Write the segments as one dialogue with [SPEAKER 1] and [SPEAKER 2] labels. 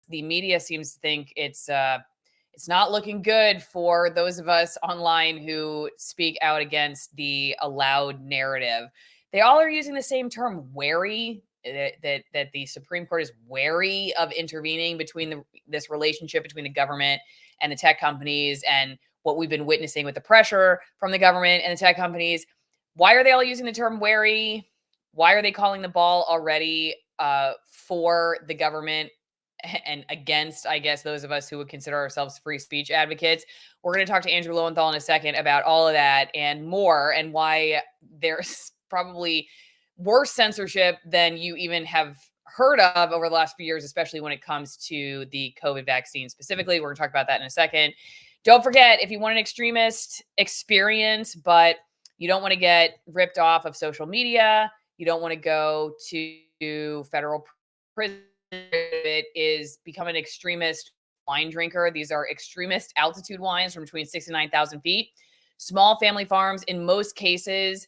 [SPEAKER 1] the media seems to think it's not looking good for those of us online who speak out against the allowed narrative. They all are using the same term, wary, that the Supreme Court is wary of intervening between this relationship between the government and the tech companies, and what we've been witnessing with the pressure from the government and the tech companies. Why are they all using the term wary? Why are they calling the ball already for the government and against, I guess, those of us who would consider ourselves free speech advocates? We're going to talk to Andrew Lowenthal in a second about all of that and more, and why there's probably worse censorship than you even have heard of over the last few years, especially when it comes to the COVID vaccine specifically. We're going to talk about that in a second. Don't forget, if you want an extremist experience, but you don't want to get ripped off of social media, you don't want to go to federal prison, it is become an extremist wine drinker. These are extremist altitude wines from between 6,000 and 9,000 feet. Small family farms. In most cases,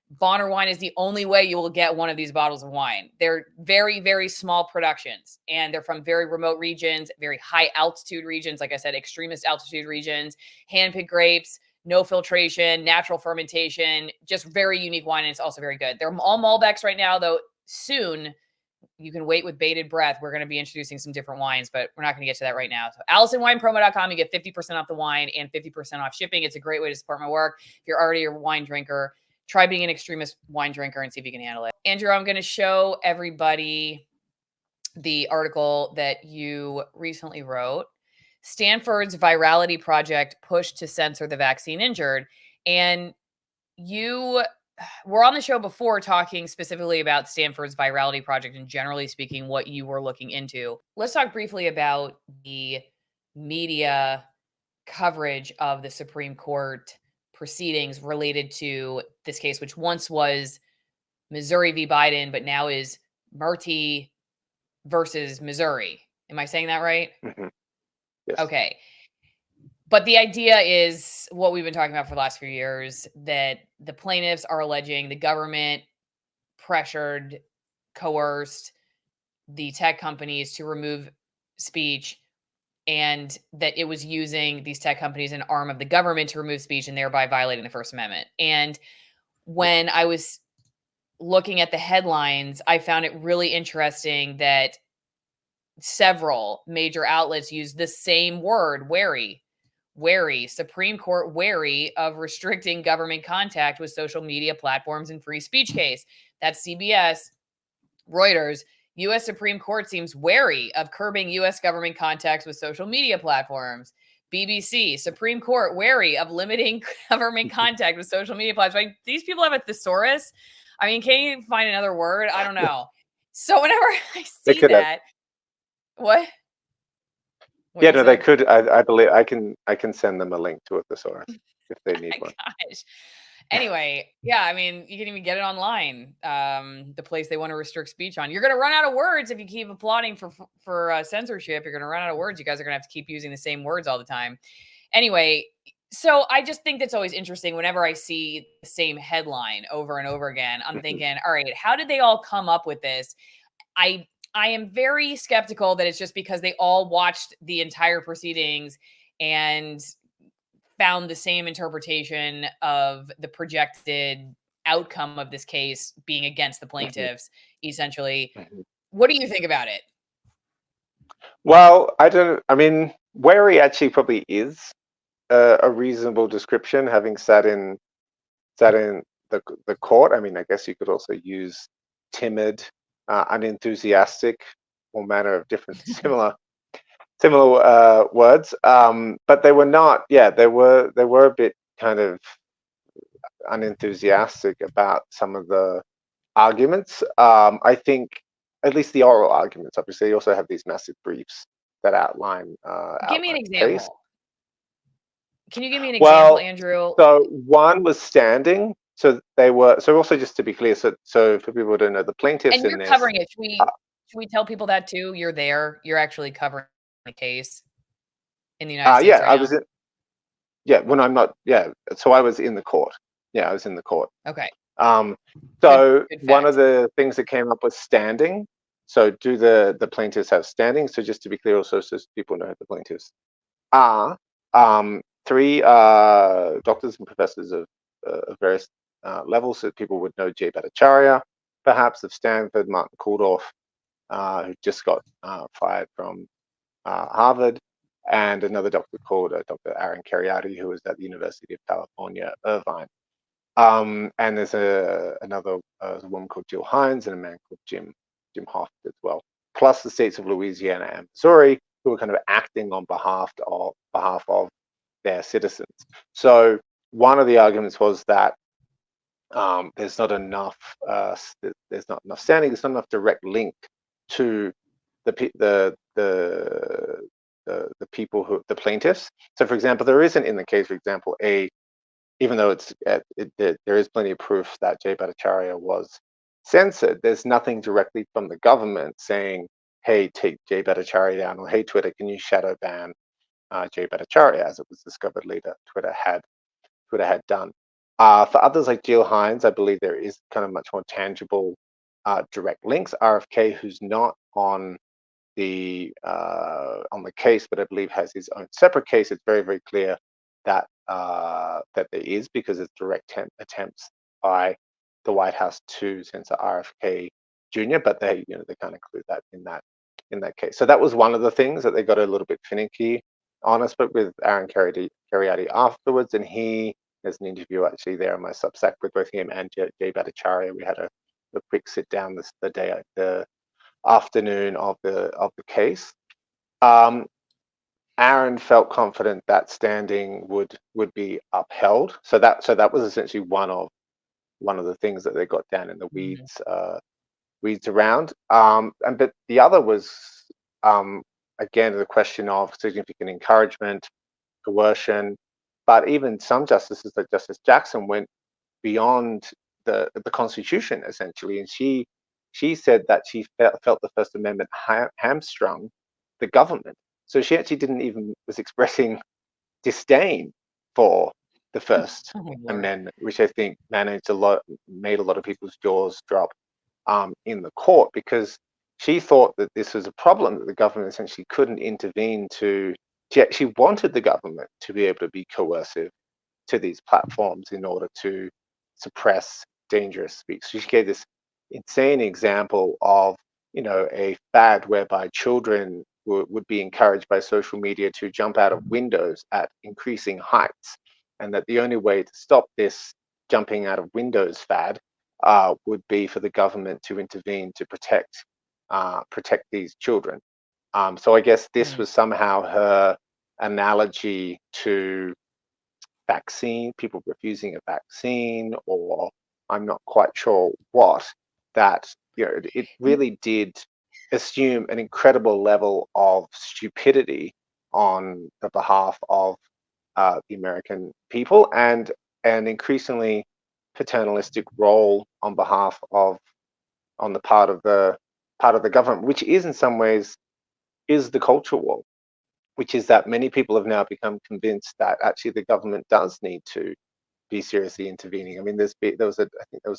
[SPEAKER 1] Bonner wine is the only way you will get one of these bottles of wine. They're very, very small productions, and they're from very remote regions, very high altitude regions. Like I said, extremist altitude regions, hand-picked grapes, no filtration, natural fermentation, just very unique wine. And it's also very good. They're all Malbecs right now, though soon you can wait with bated breath. We're going to be introducing some different wines, but we're not going to get to that right now. So AllisonWinePromo.com, you get 50% off the wine and 50% off shipping. It's a great way to support my work. If you're already a wine drinker, try being an extremist wine drinker and see if you can handle it. Andrew, I'm going to show everybody the article that you recently wrote. Stanford's virality project pushed to censor the vaccine injured. And you were on the show before talking specifically about Stanford's virality project and generally speaking, what you were looking into. Let's talk briefly about the media coverage of the Supreme Court proceedings related to this case, which once was Missouri v. Biden, but now is Murthy versus Missouri. Am I saying that right?
[SPEAKER 2] Mm-hmm. Yes.
[SPEAKER 1] Okay. But the idea is what we've been talking about for the last few years, that the plaintiffs are alleging the government pressured, coerced the tech companies to remove speech, and that it was using these tech companies an arm of the government to remove speech and thereby violating the First Amendment. And when I was looking at the headlines, I found it really interesting that several major outlets used the same word, wary, Supreme Court wary of restricting government contact with social media platforms and free speech case. That's CBS, Reuters. U.S. Supreme Court seems wary of curbing U.S. government contacts with social media platforms. BBC, Supreme Court wary of limiting government contact with social media platforms. Like, these people have a thesaurus. I mean, can you find another word? I don't know. So whenever I see that, what?
[SPEAKER 2] Yeah, no, they could. I believe I can send them a link to a thesaurus if they need one.
[SPEAKER 1] Gosh. Anyway, yeah, I mean, you can even get it online. The place they want to restrict speech on. You're going to run out of words if you keep applauding for censorship. You're going to run out of words. You guys are going to have to keep using the same words all the time. Anyway, so I just think that's always interesting. Whenever I see the same headline over and over again, I'm thinking, all right, how did they all come up with this? I am very skeptical that it's just because they all watched the entire proceedings and found the same interpretation of the projected outcome of this case being against the plaintiffs, essentially. What do you think about it?
[SPEAKER 2] Well, I mean, wary actually probably is a reasonable description, having sat in the court. I mean, I guess you could also use timid, unenthusiastic, all manner of different similar words, but they were not. Yeah, they were a bit kind of unenthusiastic about some of the arguments. I think at least the oral arguments. Obviously, you also have these massive briefs that outline.
[SPEAKER 1] Give me an example.
[SPEAKER 2] Case.
[SPEAKER 1] Can you give me an example, Andrew?
[SPEAKER 2] So one was standing. So they were. So also, just to be clear, so for people who don't know, the plaintiffs
[SPEAKER 1] and you're
[SPEAKER 2] in this,
[SPEAKER 1] covering it. Should we tell people that too? You're there. You're actually covering the case in the United States.
[SPEAKER 2] Yeah,
[SPEAKER 1] right
[SPEAKER 2] I
[SPEAKER 1] now?
[SPEAKER 2] was in. Yeah, when I'm not. Yeah, so I was in the court. Yeah, I was in the court.
[SPEAKER 1] Okay.
[SPEAKER 2] So good one of the things that came up was standing. So do the plaintiffs have standing? So just to be clear, also so people know who the plaintiffs are, three doctors and professors of various levels. So people would know Jay Bhattacharya, perhaps of Stanford, Martin Kulldorff, who just got fired from Harvard, and another doctor called Dr. Aaron Kheriaty, who was at the University of California, Irvine. And there's another woman called Jill Hines and a man called Jim Hoft as well, plus the states of Louisiana and Missouri, who were kind of acting on behalf of their citizens. So one of the arguments was that there's not enough standing, there's not enough direct link to the people who the plaintiffs. So, for example, there isn't in the case, for example, even though there is plenty of proof that Jay Bhattacharya was censored, there's nothing directly from the government saying, hey, take Jay Bhattacharya down, or hey, Twitter, can you shadow ban Jay Bhattacharya, as it was discovered later Twitter had done. For others like Jill Hines, I believe there is kind of much more tangible direct links. RFK, who's not on the case, but I believe has his own separate case, it's very, very clear that that there is, because it's direct attempts by the White House to censor RFK Jr., but they can't include that in that case. So that was one of the things that they got a little bit finicky on. I spoke with Aaron Kheriaty afterwards, and there's an interview actually there on my Substack with both him and Jay Bhattacharya. We had a quick sit down the afternoon of the case. Aaron felt confident that standing would be upheld. So that was essentially one of the things that they got down in the weeds around. But the other was again the question of significant encouragement, coercion. But even some justices, like Justice Jackson, went beyond the Constitution essentially, and she said that she felt the First Amendment hamstrung the government. So she actually didn't even was expressing disdain for the First Amendment, which I think made a lot of people's jaws drop in the court, because she thought that this was a problem, that the government essentially couldn't intervene she actually wanted the government to be able to be coercive to these platforms in order to suppress dangerous speech. So she gave this insane example of a fad whereby children would be encouraged by social media to jump out of windows at increasing heights, and that the only way to stop this jumping out of windows fad would be for the government to intervene to protect these children. So I guess this was somehow her analogy to vaccine, people refusing a vaccine, or I'm not quite sure what, that it really did assume an incredible level of stupidity on the behalf of the American people, and an increasingly paternalistic role on the part of the government, which is in some ways is the culture war, which is that many people have now become convinced that actually the government does need to be seriously intervening. I mean, I think there was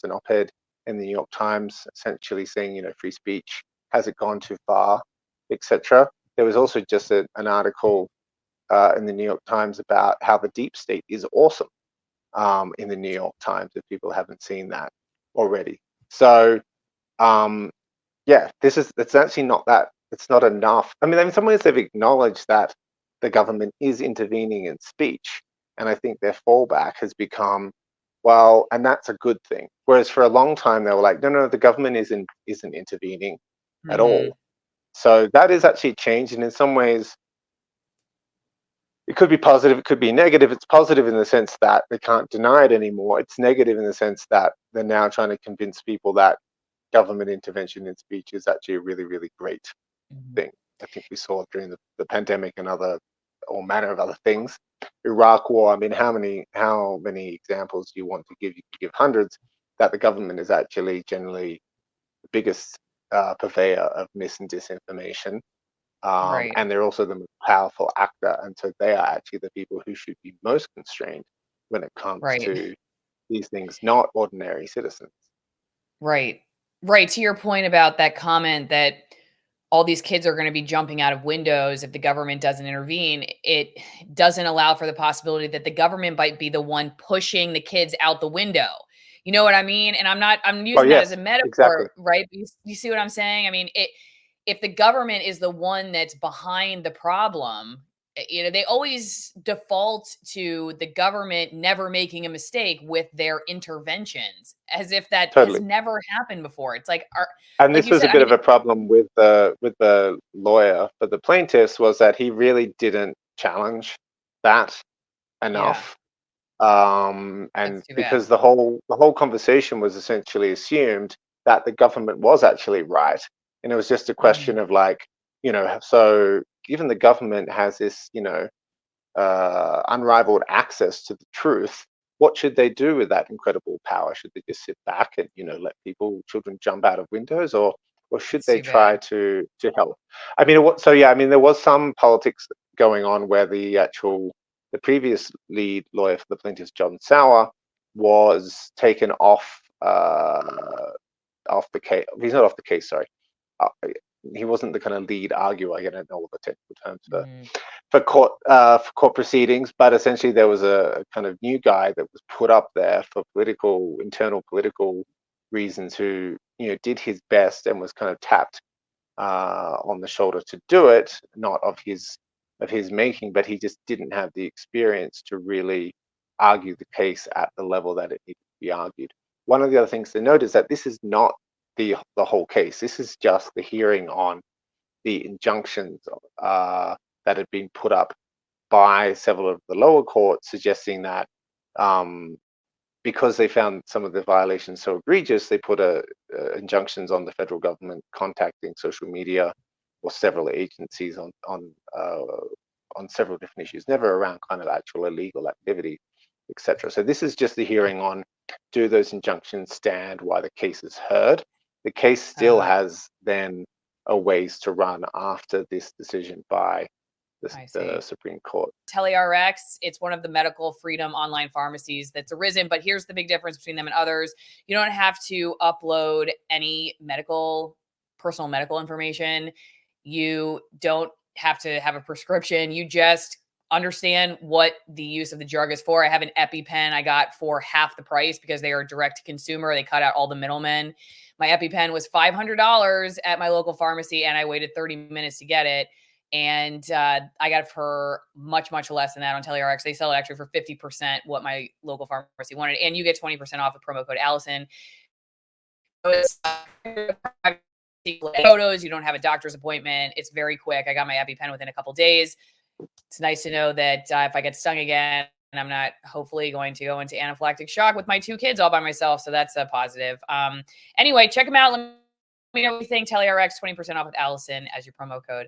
[SPEAKER 2] an op-ed in the New York Times essentially saying, free speech, has it gone too far, etc. There was also just an article in the New York Times about how the deep state is awesome in the New York Times, if people haven't seen that already. So yeah, it's actually not that, it's not enough. I mean, in some ways they've acknowledged that the government is intervening in speech, and I think their fallback has become, well, and that's a good thing. Whereas for a long time they were like, no, the government isn't intervening at all. So that is actually changed, and in some ways it could be positive, it could be negative. It's positive in the sense that they can't deny it anymore. It's negative in the sense that they're now trying to convince people that government intervention in speech is actually a really, really great thing. I think we saw during the pandemic and all manner of other things. Iraq war, I mean, how many examples do you want to give? You could give hundreds, that the government is actually generally the biggest purveyor of mis and disinformation. And they're also the most powerful actor. And so they are actually the people who should be most constrained when it comes to these things, not ordinary citizens.
[SPEAKER 1] Right. To your point about that comment that all these kids are going to be jumping out of windows if the government doesn't intervene, it doesn't allow for the possibility that the government might be the one pushing the kids out the window. You know what I mean? And I'm
[SPEAKER 2] Oh,
[SPEAKER 1] using that as
[SPEAKER 2] yes,
[SPEAKER 1] a metaphor,
[SPEAKER 2] exactly.
[SPEAKER 1] right? You see what I'm saying? I mean, if the government is the one that's behind the problem, they always default to the government never making a mistake with their interventions, as if that has
[SPEAKER 2] Totally.
[SPEAKER 1] never happened before. It's like,
[SPEAKER 2] And
[SPEAKER 1] like
[SPEAKER 2] this
[SPEAKER 1] you
[SPEAKER 2] was a
[SPEAKER 1] said, I
[SPEAKER 2] bit
[SPEAKER 1] mean,
[SPEAKER 2] of a problem with the lawyer for the plaintiffs, was that he really didn't challenge that
[SPEAKER 1] yeah,
[SPEAKER 2] enough. And
[SPEAKER 1] that's too bad.
[SPEAKER 2] because the whole conversation was essentially assumed that the government was actually right, and it was just a question
[SPEAKER 1] Mhm.
[SPEAKER 2] of like, so given the government has this, unrivaled access to the truth, what should they do with that incredible power? Should they just sit back and let children jump out of windows, or should
[SPEAKER 1] It's
[SPEAKER 2] they
[SPEAKER 1] too bad.
[SPEAKER 2] try to help? I mean, so yeah, I mean, there was some politics going on where the previous lead lawyer for the plaintiffs, John Sauer, was taken off the case. He's not off the case, sorry. Uh, he wasn't the kind of lead arguer. I don't know all the technical terms
[SPEAKER 1] Mhm.
[SPEAKER 2] for court proceedings, but essentially there was a kind of new guy that was put up there for internal political reasons, who did his best and was kind of tapped on the shoulder to do it, not of his making, but he just didn't have the experience to really argue the case at the level that it needed to be argued. One of the other things to note is that this is not the whole case. This is just the hearing on the injunctions that had been put up by several of the lower courts, suggesting that because they found some of the violations so egregious, they put injunctions on the federal government contacting social media or several agencies on several different issues, never around kind of actual illegal activity, etc. So this is just the hearing on, do those injunctions stand while the case is heard? The case still
[SPEAKER 1] Uh,
[SPEAKER 2] has then a ways to run after this decision by
[SPEAKER 1] I
[SPEAKER 2] the
[SPEAKER 1] see.
[SPEAKER 2] Supreme Court.
[SPEAKER 1] TeleRx, it's one of the medical freedom online pharmacies that's arisen, but here's the big difference between them and others. You don't have to upload any personal medical information. You don't have to have a prescription. You just understand what the use of the drug is for. I have an EpiPen I got for half the price because they are direct to consumer. They cut out all the middlemen. My EpiPen was $500 at my local pharmacy, and I waited 30 minutes to get it. And I got it for much, much less than that on TeleRx. They sell it actually for 50% what my local pharmacy wanted. And you get 20% off with promo code Allison. Photos, you don't have a doctor's appointment. It's very quick. I got my EpiPen within a couple days. It's nice to know that if I get stung again, and I'm not hopefully going to go into anaphylactic shock with my 2 kids all by myself. So that's a positive. Anyway, check them out. Let me know what you think. TeleRx, 20% off with Allison as your promo code.